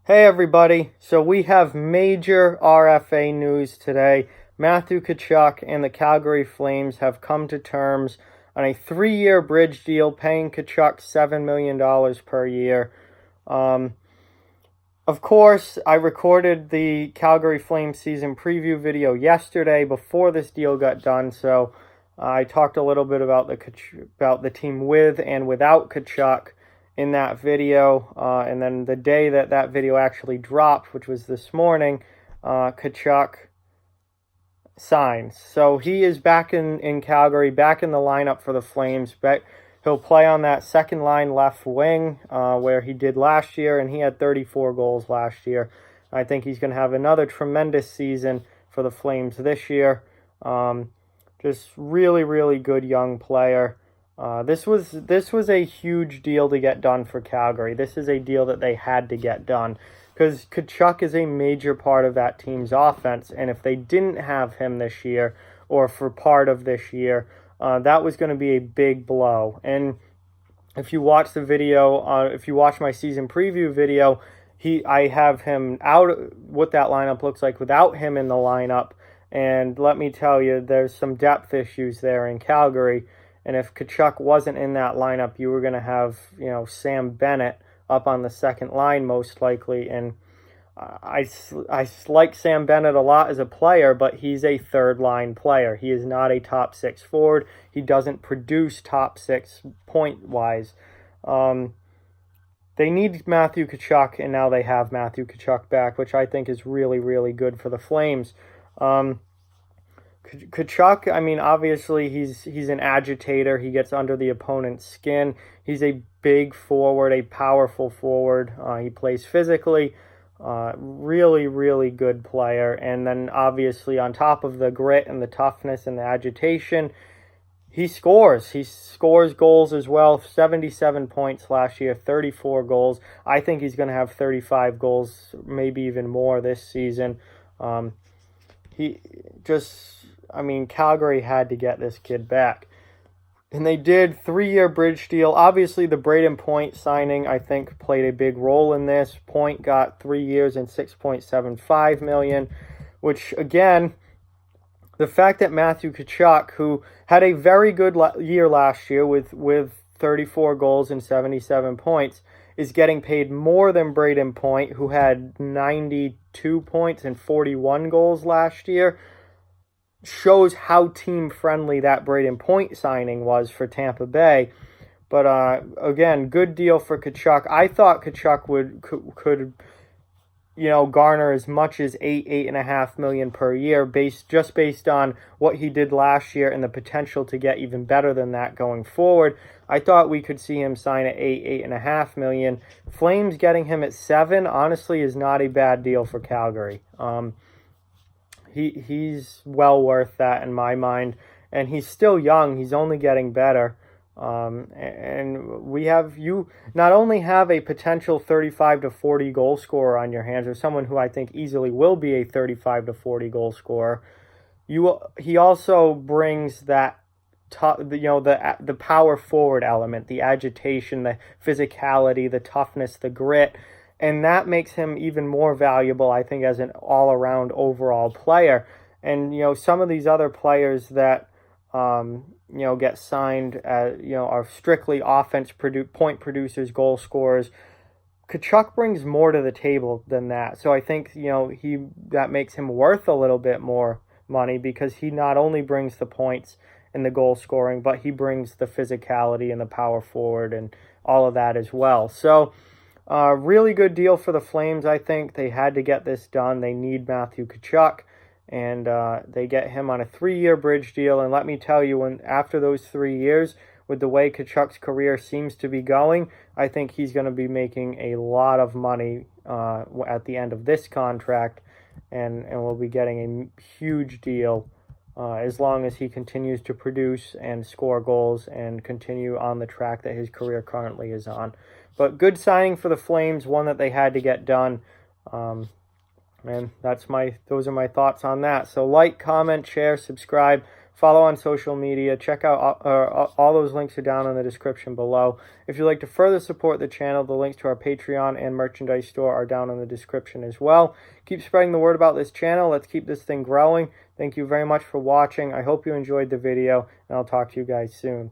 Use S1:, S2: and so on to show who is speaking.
S1: Hey everybody, so we have major RFA news today. Matthew Tkachuk and the Calgary Flames have come to terms on a 3-year bridge deal paying Tkachuk $7 million per year. Of course, I recorded the Calgary Flames season preview video yesterday before this deal got done, so I talked a little bit about the team with and without Tkachuk in that video, and then the day that video actually dropped, which was this morning, Tkachuk signs. So he is back in Calgary, back in the lineup for the Flames. He'll play on that second line left wing where he did last year, and he had 34 goals last year. I think he's going to have another tremendous season for the Flames this year. Just really, really good young player. This was a huge deal to get done for Calgary. This is a deal that they had to get done because Tkachuk is a major part of that team's offense, and if they didn't have him this year or for part of this year, that was going to be a big blow. And if you watch the video, if you watch my season preview video, I have him out, what that lineup looks like without him in the lineup, and let me tell you, there's some depth issues there in Calgary. And if Tkachuk wasn't in that lineup, you were going to have, Sam Bennett up on the second line most likely. And I like Sam Bennett a lot as a player, but he's a third-line player. He is not a top-6 forward. He doesn't produce top-6 point-wise. They need Matthew Tkachuk, and now they have Matthew Tkachuk back, which I think is really, really good for the Flames. Tkachuk, I mean, obviously he's an agitator. He gets under the opponent's skin. He's a big forward, a powerful forward. He plays physically. Really, really good player. And then obviously on top of the grit and the toughness and the agitation, he scores. He scores goals as well. 77 points last year, 34 goals. I think he's going to have 35 goals, maybe even more this season. Calgary had to get this kid back. And they did. 3-year bridge deal. Obviously, the Braden Point signing, I think, played a big role in this. Point got 3 years and $6.75 million, which, again, the fact that Matthew Tkachuk, who had a very good year last year with 34 goals and 77 points, is getting paid more than Braden Point, who had 92 points and 41 goals last year, shows how team-friendly that Braden Point signing was for Tampa Bay. But, again, good deal for Tkachuk. I thought Tkachuk could garner as much as $8.5 million per year based on what he did last year and the potential to get even better than that going forward. I thought we could see him sign at $8.5 million. Flames getting him at $7 million, honestly, is not a bad deal for Calgary. He's well worth that in my mind, and he's still young. He's only getting better. And you not only have a potential 35 to 40 goal scorer on your hands, or someone who I think easily will be a 35 to 40 goal scorer. He also brings that the power forward element, the agitation, the physicality, the toughness, the grit, and that makes him even more valuable, I think, as an all-around overall player. And some of these other players that get signed are strictly point producers, goal scorers. Tkachuk brings more to the table than that. So I think, that makes him worth a little bit more money because he not only brings the points and the goal scoring, but he brings the physicality and the power forward and all of that as well. So really good deal for the Flames, I think. They had to get this done. They need Matthew Tkachuk. And they get him on a 3-year bridge deal. And let me tell you, after those 3 years, with the way Tkachuk's career seems to be going, I think he's going to be making a lot of money at the end of this contract. And we'll be getting a huge deal as long as he continues to produce and score goals and continue on the track that his career currently is on. But good signing for the Flames, one that they had to get done. And those are my thoughts on that. So like, comment, share, subscribe. follow on social media. Check out all those links are down in the description below. If you'd like to further support the channel, the links to our Patreon and merchandise store are down in the description as well. Keep spreading the word about this channel. Let's keep this thing growing. Thank you very much for watching. I hope you enjoyed the video, and I'll talk to you guys soon.